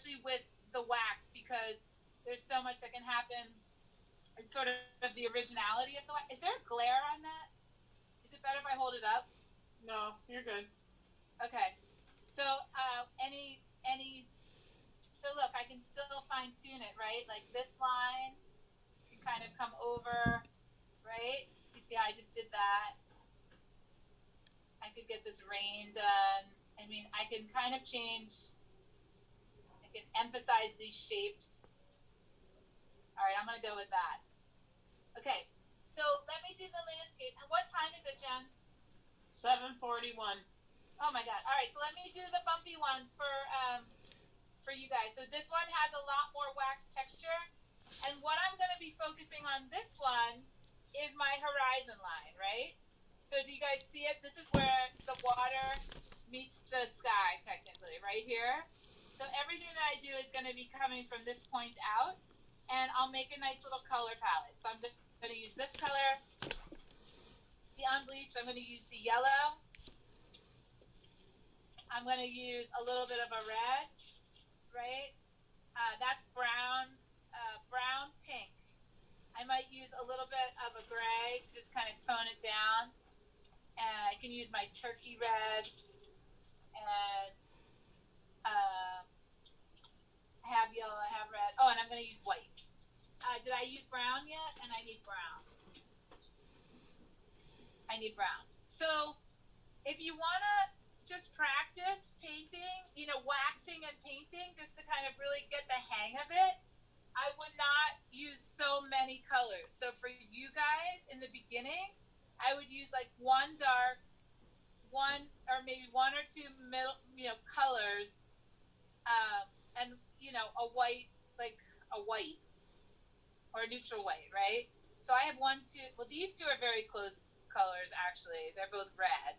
especially with the wax, because there's so much that can happen. It's sort of the originality of the wax. Is there a glare on that? Is it better if I hold it up? No, you're good. Okay. So so look, I can still fine tune it, right? Like this line can kind of come over, right? You see how I just did that? I could get this rain done. I mean, I can kind of change, I can emphasize these shapes. All right, I'm going to go with that. Okay, so let me do the landscape. And what time is it, Jen? 7:41. Oh my God. All right, so let me do the bumpy one for you guys. So this one has a lot more wax texture. And what I'm going to be focusing on this one is my horizon line, right? So do you guys see it? This is where the water meets the sky, technically, right here. So everything that I do is going to be coming from this point out, and I'll make a nice little color palette. So I'm going to use this color, the unbleached. I'm going to use the yellow. I'm going to use a little bit of a red, right? That's brown, brown pink. I might use a little bit of a gray to just kind of tone it down. And I can use my turkey red, and I have yellow, I have red. Oh, and I'm going to use white. Did I use brown yet? And I need brown. I need brown. So if you want to just practice painting, waxing and painting, just to kind of really get the hang of it, I would not use so many colors. So for you guys in the beginning, I would use like one dark, one or maybe one or two middle, colors, and a white, like a white or a neutral white, right? So I have one, two. Well, these two are very close colors actually. They're both red.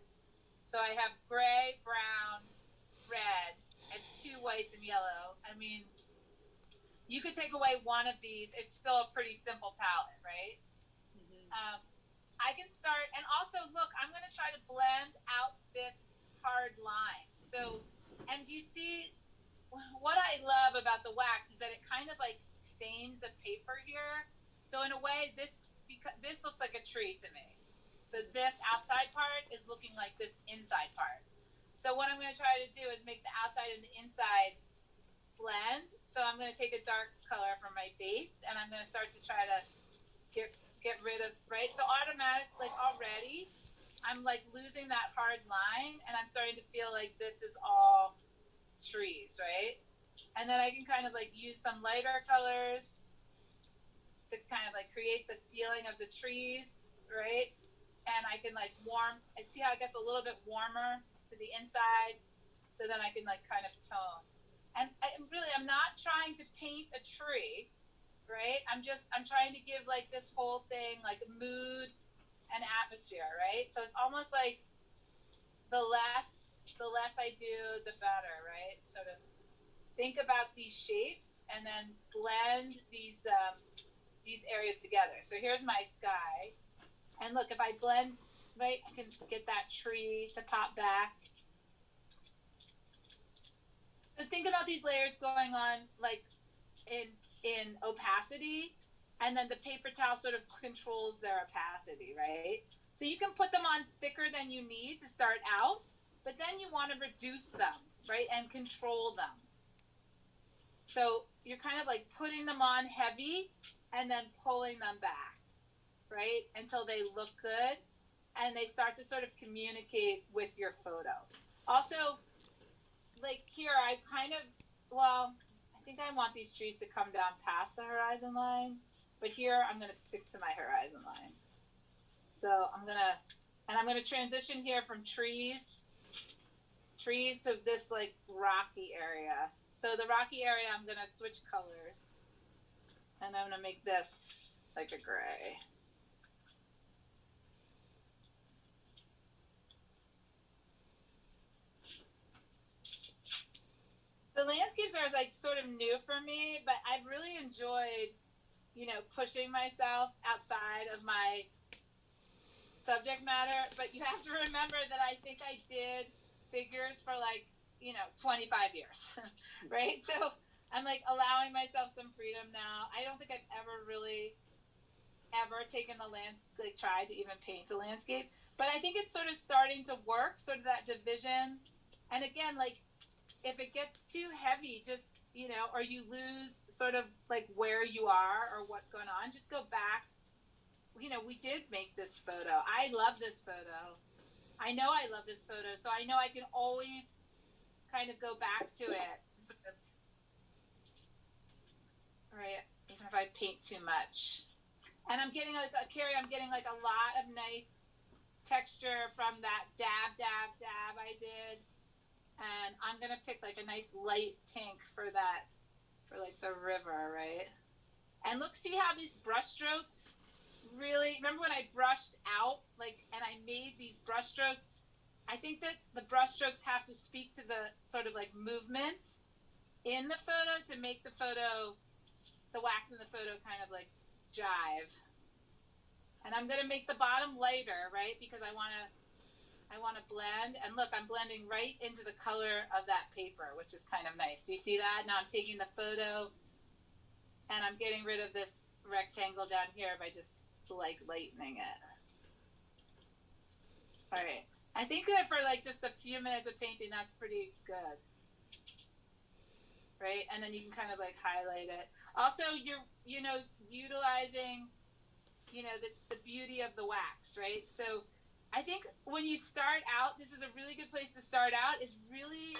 So I have gray, brown, red, and two whites and yellow. I mean, you could take away one of these. It's still a pretty simple palette, right? Mm-hmm. I can start, and also look, I'm going to try to blend out this hard line. So, and you see, what I love about the wax is that it kind of like stains the paper here. So in a way, this looks like a tree to me. So this outside part is looking like this inside part. So what I'm going to try to do is make the outside and the inside blend. So I'm going to take a dark color from my base, and I'm going to start to try to get rid of, right? So automatically, like already, I'm like losing that hard line, and I'm starting to feel like this is all trees, right? And then I can kind of like use some lighter colors to kind of like create the feeling of the trees, right? And I can like see how it gets a little bit warmer to the inside, so then I can like kind of tone. And I'm not trying to paint a tree, right? I'm trying to give like this whole thing like mood and atmosphere, right? So it's almost like the less I do, the better, right? Sort of think about these shapes and then blend these areas together. So here's my sky, and look, if I blend, right, I can get that tree to pop back. So think about these layers going on like in opacity, and then the paper towel sort of controls their opacity, right? So you can put them on thicker than you need to start out, but then you want to reduce them, right, and control them. So you're kind of like putting them on heavy and then pulling them back, right, until they look good and they start to sort of communicate with your photo. Also, like here, I think I want these trees to come down past the horizon line, but here I'm going to stick to my horizon line. So I'm going to transition here from trees to this like rocky area. So the rocky area, I'm going to switch colors, and I'm going to make this like a gray. The landscapes are like sort of new for me, but I've really enjoyed, pushing myself outside of my subject matter. But you have to remember that I think I did figures for like, 25 years, right? So I'm like allowing myself some freedom now. I don't think I've ever really ever taken the like tried to even paint a landscape, but I think it's sort of starting to work, sort of that division. And again, like if it gets too heavy, just or you lose sort of like where you are or what's going on, just go back. We did make this photo. I love this photo. I know I love this photo, so I know I can always kind of go back to it, sort of, right? Even if I paint too much. And I'm getting like Carrie, I'm getting like a lot of nice texture from that dab I did. And I'm gonna pick like a nice light pink for that, for like the river, right? And look, see how these brush strokes really, remember when I brushed out, like, and I made these brush strokes? I think that the brush strokes have to speak to the sort of like movement in the photo to make the photo, the wax in the photo kind of like jive. And I'm gonna make the bottom lighter, right? Because I wanna blend. And look, I'm blending right into the color of that paper, which is kind of nice. Do you see that? Now I'm taking the photo and I'm getting rid of this rectangle down here by just like lightening it. All right. I think that for like just a few minutes of painting, that's pretty good. Right? And then you can kind of like highlight it. Also, you're, utilizing, the beauty of the wax, right? So I think when you start out, this is a really good place to start out, is really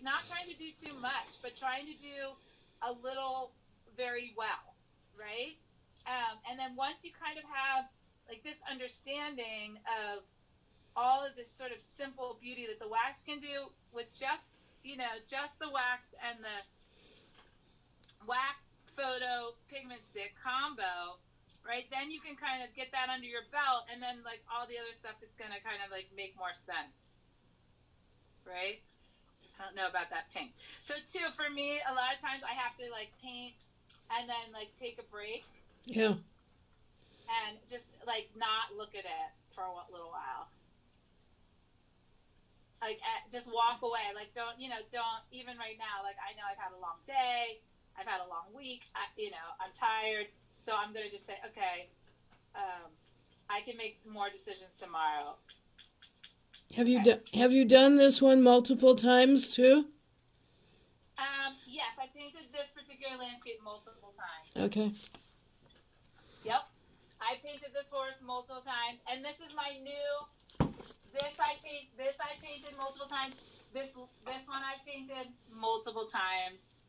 not trying to do too much, but trying to do a little very well, right? And then once you kind of have like this understanding of all of this sort of simple beauty that the wax can do with just the wax and the wax photo pigment stick combo, right? Then you can kind of get that under your belt, and then like all the other stuff is gonna kind of like make more sense, right? I don't know about that pink. So too, for me, a lot of times I have to like paint and then like take a break. Yeah. And just like not look at it for a little while. Like just walk away. Like don't even right now. Like I know I've had a long day. I've had a long week. I'm tired. So I'm gonna just say, okay, I can make more decisions tomorrow. Have you done this one multiple times too? Yes, I painted this particular landscape multiple times. Okay. Yep, I painted this horse multiple times, and this is my new. This I painted multiple times. This one I painted multiple times,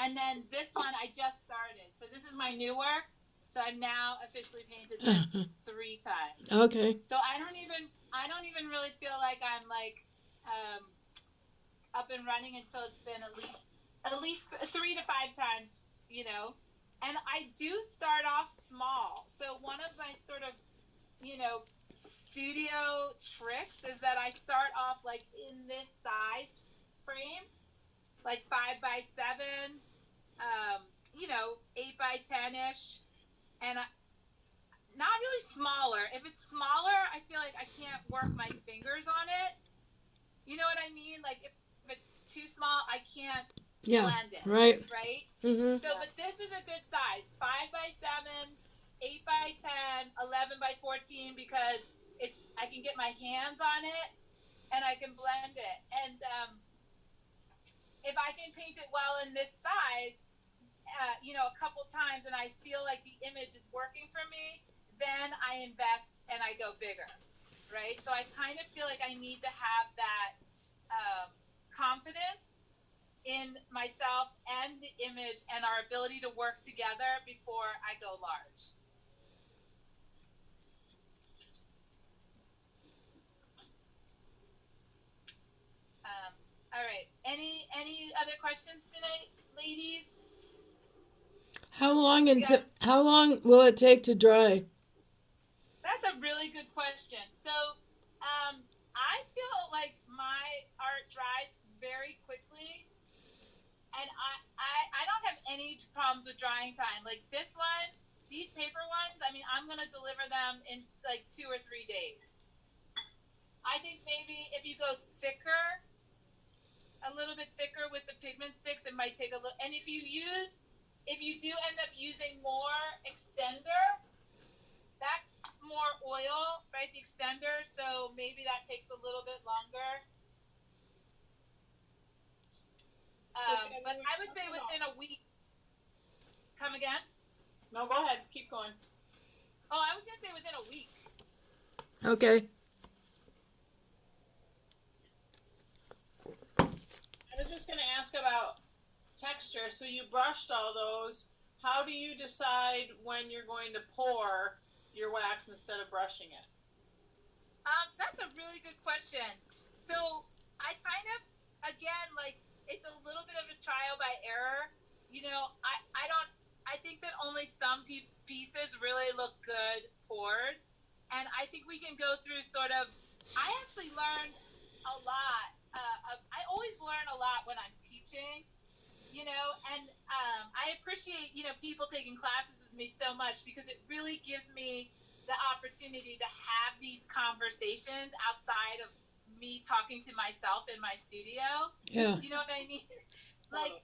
and then this one I just started. So this is my new work. So I've now officially painted this 3 times. Okay. So I don't even really feel like I'm like up and running until it's been at least 3 to 5 times, And I do start off small. So one of my sort of, studio tricks is that I start off like in this size frame, like 5x7, 8x10ish, and not really smaller. If it's smaller, I feel like I can't work my fingers on it. You know what I mean? Like if it's too small, I can't blend it. Right. Right? Mm-hmm. So, but this is a good size, 5x7, 8x10, 11x14, because I can get my hands on it and I can blend it. And if I can paint it well in this size, a couple times, and I feel like the image is working for me, then I invest and I go bigger, right? So I kind of feel like I need to have that confidence in myself and the image and our ability to work together before I go large. All right. Any other questions tonight, ladies? How long will it take to dry? That's a really good question. So, I feel like my art dries very quickly, and I don't have any problems with drying time. Like this one, these paper ones, I mean, I'm gonna deliver them in like 2 or 3 days. I think maybe if you go thicker, a little bit thicker with the pigment sticks. It might take a little, and if you do end up using more extender, that's more oil, right? The extender, so maybe that takes a little bit longer. But I would say within a week. Come again? No, go ahead. Keep going. Oh, I was gonna say within a week. Okay. I was just going to ask about texture. So you brushed all those. How do you decide when you're going to pour your wax instead of brushing it? That's a really good question. So I kind of, again, like it's a little bit of a trial by error. I think that only some pieces really look good poured, and I think we can go through sort of. I actually learned a lot. I always learn a lot when I'm teaching, and I appreciate people taking classes with me so much because it really gives me the opportunity to have these conversations outside of me talking to myself in my studio. Yeah. Do you know what I mean? Like,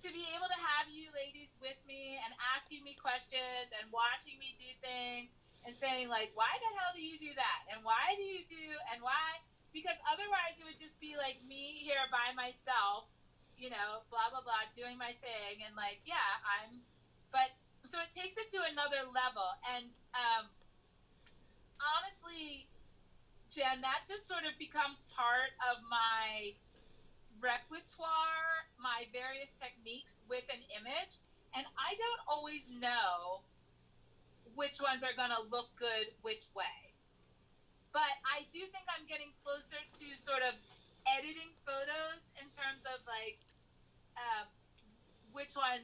to be able to have you ladies with me and asking me questions and watching me do things and saying like, why the hell do you do that, and why do you do, and why, because otherwise it would just be like me here by myself, blah blah blah, doing my thing, and like, yeah, but so it takes it to another level. And honestly, Jen, that just sort of becomes part of my repertoire, my various techniques with an image, and I don't always know which ones are going to look good which way. But I do think I'm getting closer to sort of editing photos in terms of like which ones,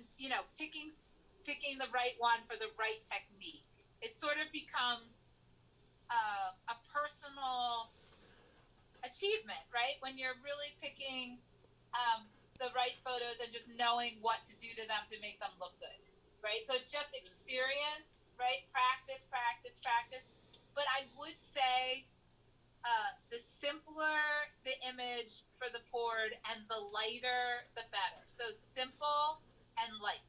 picking the right one for the right technique. It sort of becomes a personal achievement, right? When you're really picking the right photos and just knowing what to do to them to make them look good, right? So it's just experience, right? Practice, practice, practice. But I would say the simpler the image for the poured and the lighter, the better. So simple and light.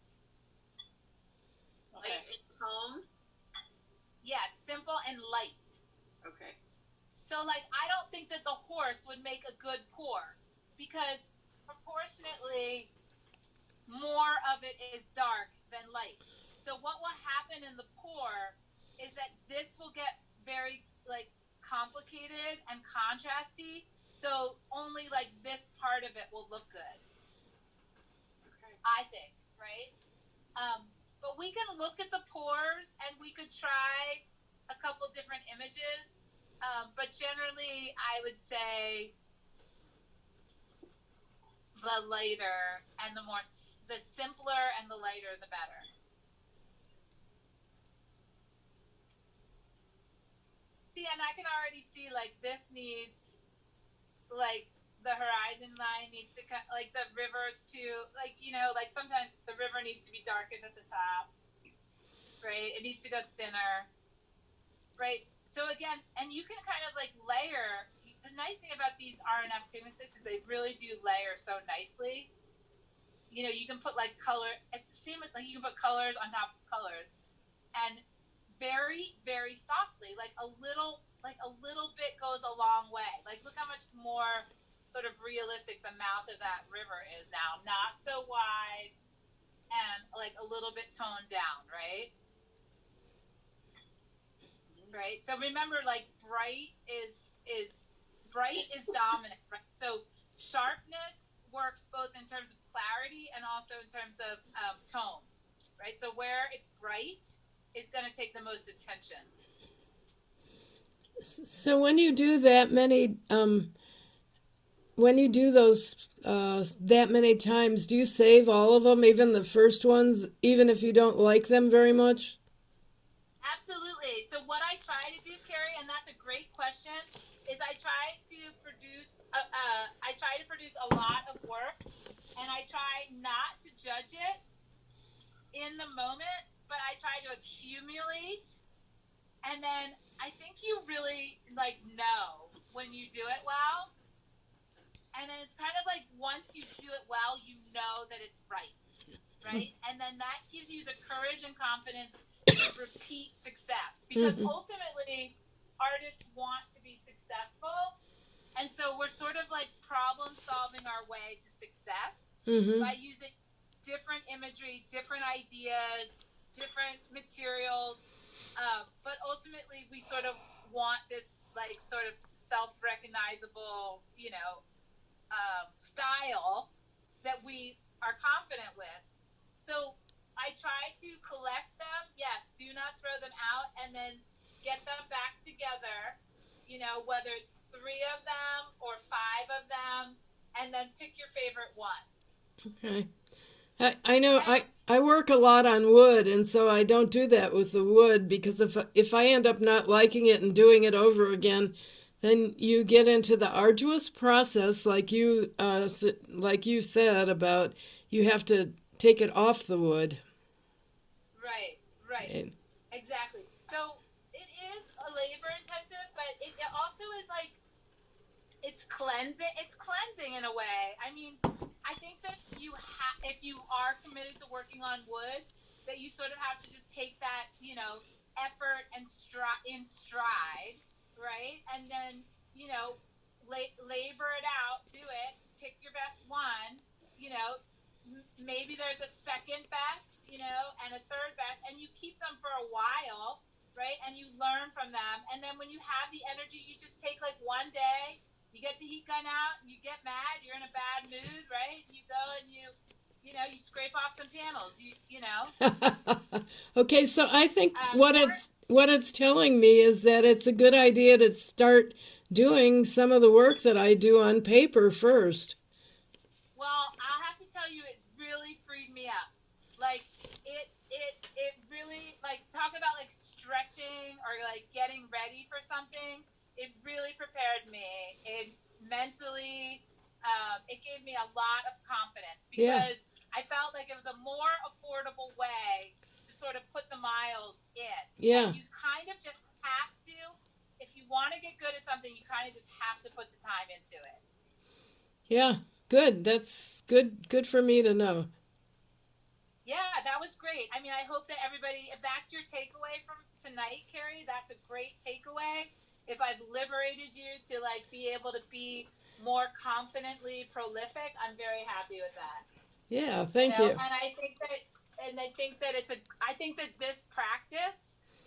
Okay. Light in tone? Yes, simple and light. Okay. So, like, I don't think that the horse would make a good pour because proportionately more of it is dark than light. So what will happen in the pour is that this will get very like complicated and contrasty. So only like this part of it will look good. Okay. I think, right? But we can look at the pours and we could try a couple different images. But generally, I would say the lighter and the simpler and the lighter, the better. See, and I can already see like this needs, like the horizon line needs to cut, like the rivers too, like like sometimes the river needs to be darkened at the top, right? It needs to go thinner, right? So again, and you can kind of like layer. The nice thing about these R&F pigment sticks is they really do layer so nicely. You can put like color. It's the same with like you can put colors on top of colors, and very, very softly, like a little bit goes a long way. Like look how much more sort of realistic the mouth of that river is now. Not so wide and like a little bit toned down, right? Right. So remember, like bright is dominant, right? So sharpness works both in terms of clarity and also in terms of tone, right? So where it's bright is going to take the most attention. So when you do that many, when you do those that many times, do you save all of them, even the first ones, even if you don't like them very much? Absolutely. So what I try to do, Carrie, and that's a great question, is I try to produce a lot of work, and I try not to judge it in the moment, but I try to accumulate, and then I think you really like know when you do it well. And then it's kind of like once you do it well, you know that it's right, right? And then that gives you the courage and confidence to repeat success, because ultimately artists want to be successful, and so we're sort of like problem solving our way to success by using different imagery, different ideas, different materials, but ultimately we sort of want this like sort of self-recognizable, style that we are confident with. So I try to collect them. Yes, do not throw them out, and then get them back together. Whether it's 3 of them or 5 of them, and then pick your favorite one. Okay. I know And I work a lot on wood, and so I don't do that with the wood, because if I end up not liking it and doing it over again, then you get into the arduous process, like you said about you have to take it off the wood. right, right. Right. Exactly. So it is a labor intensive, but it also is like it's cleansing. It's cleansing in a way. I mean, I think that if you are committed to working on wood, that you sort of have to just take that, effort and in stride, right? And then, labor it out, do it, pick your best one, maybe there's a second best, and a third best, and you keep them for a while, right? And you learn from them. And then when you have the energy, you just take like one day, you get the heat gun out, you get mad, you're in a bad mood, right? You go and you scrape off some panels, Okay, so I think or what it's telling me is that it's a good idea to start doing some of the work that I do on paper first. Well, I'll have to tell you, it really freed me up. Like it really, like, talk about like stretching or like getting ready for something. It really prepared me. It's mentally, it gave me a lot of confidence, Yeah, because I felt like it was a more affordable way to sort of put the miles in. yeah, And you kind of just have to, if you want to get good at something, you kind of just have to put the time into it. yeah. Good. That's good for me to know. Yeah, that was great. I mean, I hope that everybody, if that's your takeaway from tonight, Carrie, that's a great takeaway. If I've liberated you to like be able to be more confidently prolific, I'm very happy with that. Yeah, thank you. And I think that I think that this practice,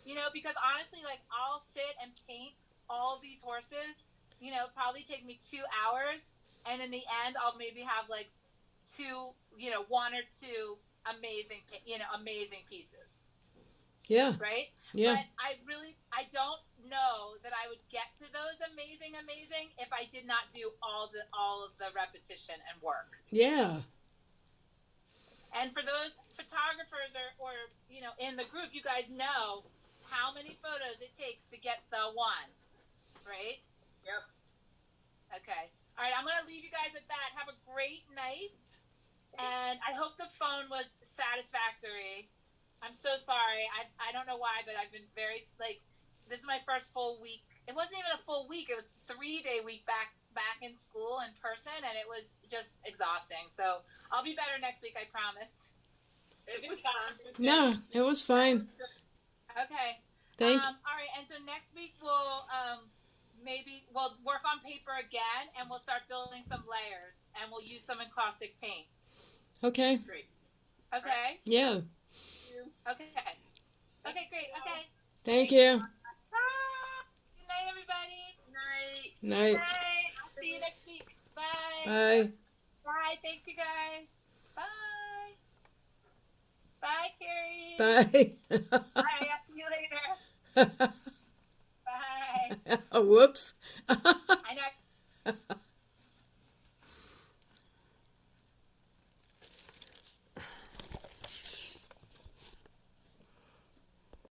because honestly, like, I'll sit and paint all these horses, probably take me 2 hours, and in the end, I'll maybe have like one or two amazing pieces, Yeah, right? yeah, But I don't know that I would get to those amazing if I did not do all of the repetition and work. yeah, And for those photographers or in the group, you guys know how many photos it takes to get the one, right? Yep. Okay. All right, I'm going to leave you guys at that. Have a great night. And I hope the phone was satisfactory. I'm so sorry. I don't know why, but I've been very, like, this is my first full week. It wasn't even a full week. It was 3-day week back in school in person, and it was just exhausting. So I'll be better next week, I promise. It was fun. no, it was fine. Okay. Thank. All right. And so next week maybe we'll work on paper again, and we'll start building some layers, and we'll use some encaustic paint. Okay. Great. Okay. Yeah. Okay. Okay. Great. Okay. Thank you. Bye. Good night, everybody. Night. Night. Bye. I'll see you next week. Bye. Bye. Bye. Thanks, you guys. Bye. Bye, Carrie. Bye. Bye. I'll see you later. Bye. Whoops.